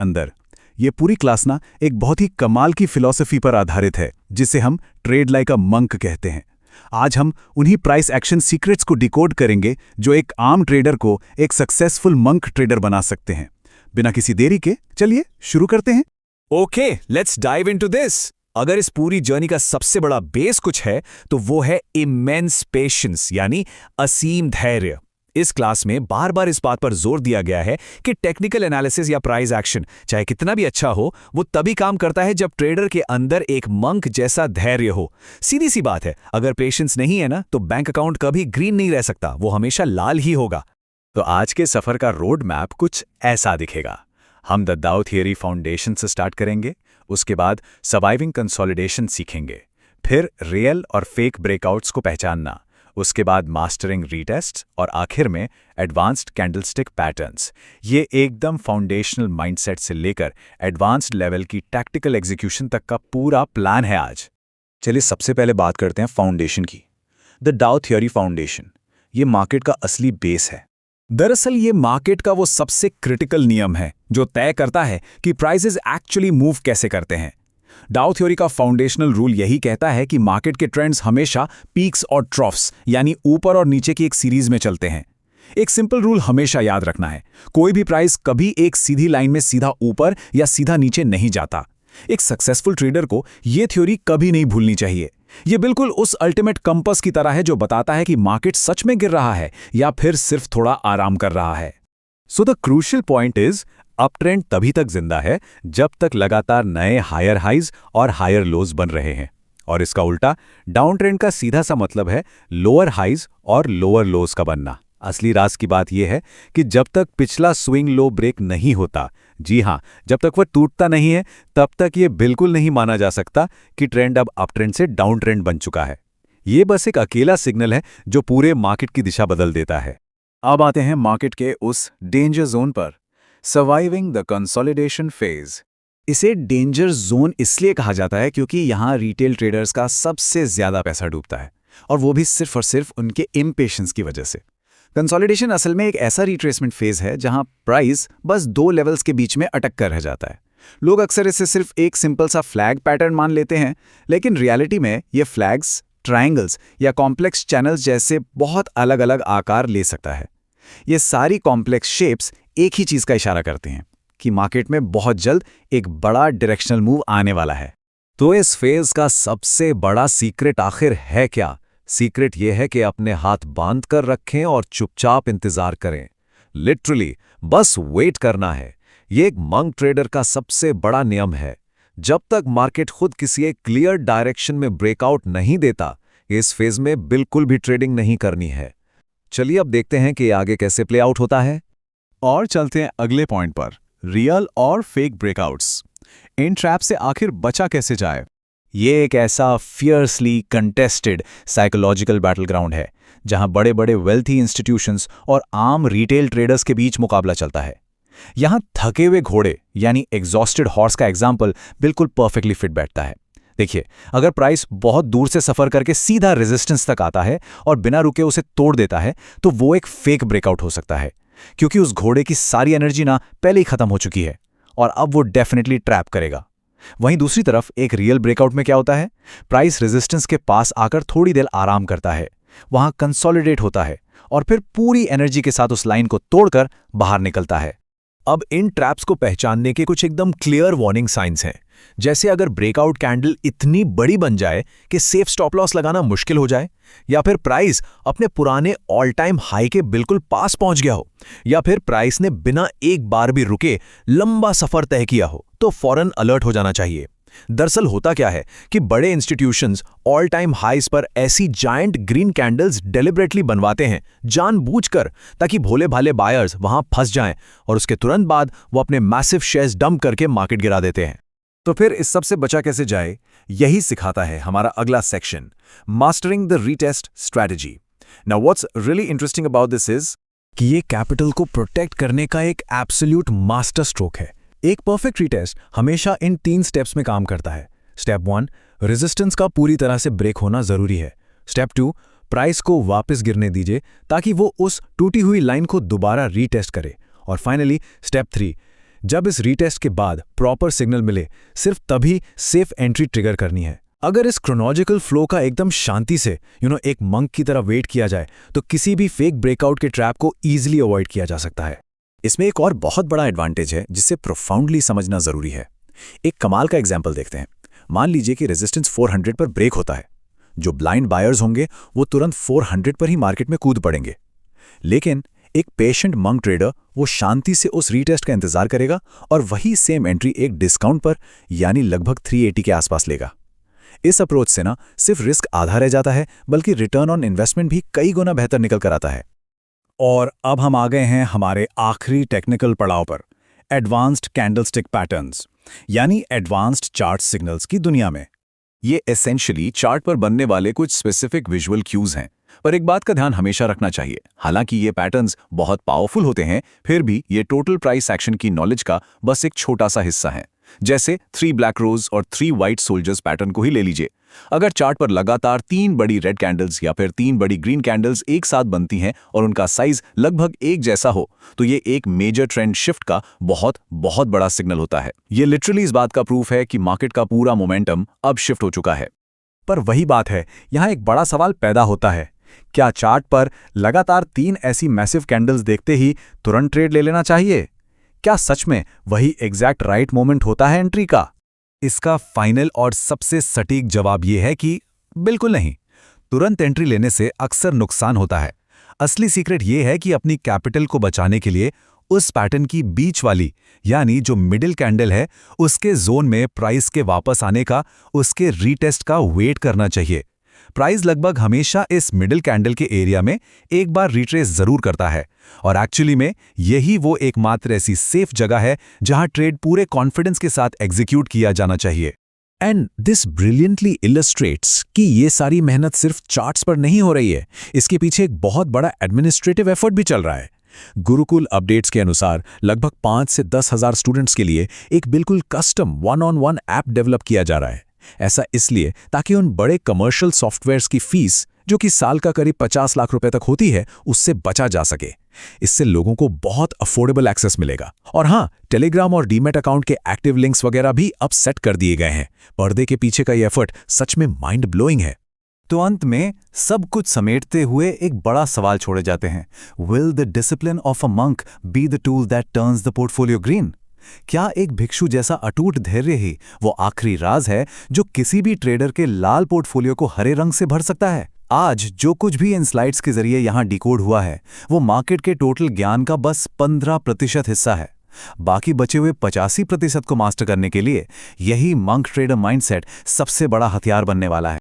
अंदर। ये पूरी क्लास ना एक बहुत ही कमाल की फिलॉसफी पर आधारित है, जिसे हम ट्रेड लाइक अ मंक कहते हैं। आज हम उन्हीं प्राइस एक्शन सीक्रेट्स को डिकोड करेंगे जो एक आम ट्रेडर को एक सक्सेसफुल मंक ट्रेडर बना सकते हैं। बिना किसी देरी के चलिए शुरू करते हैं। Okay, let's dive into this. अगर इस पूरी जर्नी का सबसे बड़ा बेस कुछ है तो वो है इमेंस पेशेंस, यानी असीम धैर्य। इस क्लास में बार बार इस बात पर जोर दिया गया है कि टेक्निकल एनालिसिस या प्राइस एक्शन चाहे कितना भी अच्छा हो, वो तभी काम करता है जब ट्रेडर के अंदर एक मंक जैसा धैर्य हो। सीधी सी बात है, अगर पेशेंस नहीं है ना, तो बैंक अकाउंट कभी ग्रीन नहीं रह सकता, वो हमेशा लाल ही होगा। तो आज के सफर का रोड मैप कुछ ऐसा दिखेगा। हम द डाउ थियरी फाउंडेशन से स्टार्ट करेंगे, उसके बाद सर्वाइविंग कंसोलिडेशन सीखेंगे, फिर रियल और फेक ब्रेकआउट्स को पहचानना, उसके बाद मास्टरिंग रीटेस्ट और आखिर में एडवांस्ड कैंडलस्टिक पैटर्न्स। ये एकदम फाउंडेशनल माइंडसेट से लेकर एडवांस्ड लेवल की टैक्टिकल एग्जीक्यूशन तक का पूरा प्लान है आज। चलिए सबसे पहले बात करते हैं फाउंडेशन की। द डाउ थियरी फाउंडेशन ये मार्केट का असली बेस है। दरअसल ये मार्केट का वो सबसे क्रिटिकल नियम है जो तय करता है कि प्राइसेस एक्चुअली मूव कैसे करते हैं। डाउ थ्योरी का फाउंडेशनल रूल यही कहता है कि मार्केट के ट्रेंड्स हमेशा पीक्स और ट्रॉफ्स यानी ऊपर और नीचे की एक सीरीज में चलते हैं। एक सिंपल रूल हमेशा याद रखना है, कोई भी प्राइस कभी एक सीधी लाइन में सीधा ऊपर या सीधा नीचे नहीं जाता। एक सक्सेसफुल ट्रेडर को यह थ्योरी कभी नहीं भूलनी चाहिए। ये बिल्कुल उस अल्टीमेट कंपास की तरह है जो बताता है कि मार्केट सच में गिर रहा है या फिर सिर्फ थोड़ा आराम कर रहा है। So the crucial point is, up trend तभी तक जिंदा है जब तक लगातार नए हायर हाइज और हायर लोज बन रहे हैं, और इसका उल्टा डाउन ट्रेंड का सीधा सा मतलब है लोअर हाइज और लोअर लोज का बनना। असली राज की बात यह है कि जब तक पिछला स्विंग लो ब्रेक नहीं होता, जी हां, जब तक वह टूटता नहीं है, तब तक यह बिल्कुल नहीं माना जा सकता कि ट्रेंड अब अप ट्रेंड से डाउन ट्रेंड बन चुका है। यह बस एक अकेला सिग्नल है जो पूरे मार्केट की दिशा बदल देता है। अब आते हैं मार्केट के उस डेंजर जोन पर, सर्वाइविंग द कंसोलिडेशन फेज। इसे डेंजर जोन इसलिए कहा जाता है क्योंकि यहां रिटेल ट्रेडर्स का सबसे ज्यादा पैसा डूबता है, और वो भी सिर्फ और सिर्फ उनके इम्पेशेंस की वजह से। कंसोलिडेशन असल में एक ऐसा रिट्रेसमेंट फेज है जहां प्राइस बस दो लेवल्स के बीच में अटक कर रह जाता है। लोग अक्सर इसे सिर्फ एक सिंपल सा फ्लैग पैटर्न मान लेते हैं, लेकिन रियलिटी में ये फ्लैग्स, ट्रायंगल्स या कॉम्प्लेक्स चैनल्स जैसे बहुत अलग अलग आकार ले सकता है। ये सारी कॉम्प्लेक्स शेप्स एक ही चीज का इशारा करते हैं कि मार्केट में बहुत जल्द एक बड़ा डायरेक्शनल मूव आने वाला है। तो इस फेज का सबसे बड़ा सीक्रेट आखिर है क्या? सीक्रेट यह है कि अपने हाथ बांध कर रखें और चुपचाप इंतजार करें। लिटरली बस वेट करना है। यह एक मंक ट्रेडर का सबसे बड़ा नियम है। जब तक मार्केट खुद किसी एक क्लियर डायरेक्शन में ब्रेकआउट नहीं देता, इस फेज में बिल्कुल भी ट्रेडिंग नहीं करनी है। चलिए अब देखते हैं कि आगे कैसे प्ले आउट होता है। और चलते हैं अगले पॉइंट पर, रियल और फेक ब्रेकआउट्स। इन ट्रैप से आखिर बचा कैसे जाए? ये एक ऐसा फियर्सली कंटेस्टेड साइकोलॉजिकल बैटलग्राउंड है जहां बड़े बड़े वेल्थी इंस्टीट्यूशंस और आम रिटेल ट्रेडर्स के बीच मुकाबला चलता है। यहां थके हुए घोड़े यानी एग्जॉस्टेड हॉर्स का एग्जाम्पल बिल्कुल परफेक्टली फिट बैठता है। देखिए, अगर प्राइस बहुत दूर से सफर करके सीधा रेजिस्टेंस तक आता है और बिना रुके उसे तोड़ देता है, तो वो एक फेक ब्रेकआउट हो सकता है, क्योंकि उस घोड़े की सारी एनर्जी ना पहले ही खत्म हो चुकी है और अब वो डेफिनेटली ट्रैप करेगा। वहीं दूसरी तरफ एक रियल ब्रेकआउट में क्या होता है? प्राइस रेजिस्टेंस के पास आकर थोड़ी देर आराम करता है, वहां कंसोलिडेट होता है और फिर पूरी एनर्जी के साथ उस लाइन को तोड़कर बाहर निकलता है। अब इन ट्रैप्स को पहचानने के कुछ एकदम क्लियर वार्निंग साइंस हैं। जैसे अगर ब्रेकआउट कैंडल इतनी बड़ी बन जाए कि सेफ स्टॉप लॉस लगाना मुश्किल हो जाए, या फिर प्राइस अपने पुराने ऑल टाइम हाई के बिल्कुल पास पहुंच गया हो, या फिर प्राइस ने बिना एक बार भी रुके लंबा सफर तय किया हो, तो फौरन अलर्ट हो जाना चाहिए। दरअसल होता क्या है कि बड़े इंस्टीट्यूशंस ऑल टाइम हाइज पर ऐसी जायंट ग्रीन कैंडल्स डेलिबरेटली बनवाते हैं जानबूझकर, ताकि भोले भाले बायर्स वहां फंस जाएं और उसके तुरंत बाद वो अपने मैसिव शेयर्स डंप करके मार्केट गिरा देते हैं। तो फिर इस सब से बचा कैसे जाए, यही सिखाता है हमारा अगला section, mastering the retest strategy. Now what's really interesting about this is कि ये कैपिटल को प्रोटेक्ट करने का एक एब्सोल्यूट मास्टर स्ट्रोक है। एक परफेक्ट रीटेस्ट हमेशा इन 3 स्टेप्स में काम करता है। स्टेप 1, रेजिस्टेंस का पूरी तरह से ब्रेक होना जरूरी है। स्टेप 2, प्राइस को वापस गिरने दीजिए ताकि वो उस टूटी हुई लाइन को दोबारा रीटेस्ट करे। और फाइनली स्टेप 3, जब इस रीटेस्ट के बाद प्रॉपर सिग्नल मिले, सिर्फ तभी सेफ एंट्री ट्रिगर करनी है। अगर इस क्रोनोलॉजिकल फ्लो का एकदम शांति से एक मंक की तरह वेट किया जाए तो किसी भी फेक ब्रेकआउट के ट्रैप को ईजिली अवॉइड किया जा सकता है। इसमें एक और बहुत बड़ा एडवांटेज है जिसे प्रोफाउंडली समझना जरूरी है। एक कमाल का एग्जाम्पल देखते हैं। मान लीजिए कि रेजिस्टेंस 400 पर ब्रेक होता है। जो ब्लाइंड बायर्स होंगे वो तुरंत 400 पर ही मार्केट में कूद पड़ेंगे, लेकिन एक पेशेंट मंक ट्रेडर वो शांति से उस रीटेस्ट का इंतजार करेगा और वही सेम एंट्री एक डिस्काउंट पर यानी लगभग 380 के आसपास लेगा। इस अप्रोच से ना सिर्फ रिस्क आधा रह जाता है, बल्कि रिटर्न ऑन इन्वेस्टमेंट भी कई गुना बेहतर निकल कर आता है। और अब हम आ गए हैं हमारे आखिरी टेक्निकल पड़ाव पर, एडवांस्ड कैंडलस्टिक पैटर्न्स यानी एडवांस्ड चार्ट सिग्नल्स की दुनिया में। ये एसेंशियली चार्ट पर बनने वाले कुछ स्पेसिफिक विजुअल क्यूज हैं, पर एक बात का ध्यान हमेशा रखना चाहिए। हालांकि ये पैटर्न्स बहुत पावरफुल होते हैं, फिर भी ये टोटल प्राइस एक्शन की नॉलेज का बस एक छोटा सा हिस्सा है। जैसे 3 ब्लैक रोज और 3 व्हाइट सोल्जर्स पैटर्न को ही ले लीजिए। अगर चार्ट पर लगातार 3 बड़ी रेड कैंडल्स या फिर 3 बड़ी ग्रीन कैंडल्स एक साथ बनती हैं और उनका साइज लगभग एक जैसा हो, तो ये एक मेजर ट्रेंड शिफ्ट का बहुत बहुत बड़ा सिग्नल होता है। ये लिटरली इस बात का प्रूफ है कि मार्केट का पूरा मोमेंटम अब शिफ्ट हो चुका है। पर वही बात है, यहाँ एक बड़ा सवाल पैदा होता है, क्या चार्ट पर लगातार 3 ऐसी मैसिव कैंडल्स देखते ही तुरंत ट्रेड ले लेना चाहिए? क्या सच में वही एग्जैक्ट राइट मोमेंट होता है एंट्री का? इसका फाइनल और सबसे सटीक जवाब यह है कि बिल्कुल नहीं। तुरंत एंट्री लेने से अक्सर नुकसान होता है। असली सीक्रेट यह है कि अपनी कैपिटल को बचाने के लिए उस पैटर्न की बीच वाली यानी जो मिडिल कैंडल है उसके जोन में प्राइस के वापस आने का, उसके रीटेस्ट का वेट करना चाहिए। प्राइस लगभग हमेशा इस मिडिल कैंडल के एरिया में एक बार रिट्रेस जरूर करता है, और एक्चुअली में यही वो एकमात्र ऐसी सेफ जगह है जहां ट्रेड पूरे कॉन्फिडेंस के साथ एग्जीक्यूट किया जाना चाहिए। एंड दिस ब्रिलियंटली इलस्ट्रेट्स कि ये सारी मेहनत सिर्फ चार्ट्स पर नहीं हो रही है, इसके पीछे एक बहुत बड़ा एडमिनिस्ट्रेटिव एफर्ट भी चल रहा है। गुरुकुल अपडेट्स के अनुसार लगभग 5 से 10 हज़ार स्टूडेंट्स के लिए एक बिल्कुल कस्टम वन-ऑन-वन ऐप डेवलप किया जा रहा है। ऐसा इसलिए ताकि उन बड़े कमर्शियल सॉफ्टवेयर्स की फीस, जो कि साल का करीब 50 लाख रुपए तक होती है, उससे बचा जा सके। इससे लोगों को बहुत अफोर्डेबल एक्सेस मिलेगा। और हाँ, टेलीग्राम और डीमैट अकाउंट के एक्टिव लिंक्स वगैरह भी अब सेट कर दिए गए हैं। पर्दे के पीछे का ये एफर्ट सच में माइंड ब्लोइंग है। तो अंत में सब कुछ समेटते हुए एक बड़ा सवाल छोड़े जाते हैं, will the discipline of a monk be the tool that turns the portfolio green? क्या एक भिक्षु जैसा अटूट धैर्य ही वो आखिरी राज है जो किसी भी ट्रेडर के लाल पोर्टफोलियो को हरे रंग से भर सकता है? आज जो कुछ भी इन स्लाइड्स के जरिए यहाँ डिकोड हुआ है वो मार्केट के टोटल ज्ञान का बस 15% हिस्सा है। बाकी बचे हुए 85% को मास्टर करने के लिए यही मंक ट्रेडर माइंडसेट सबसे बड़ा हथियार बनने वाला है।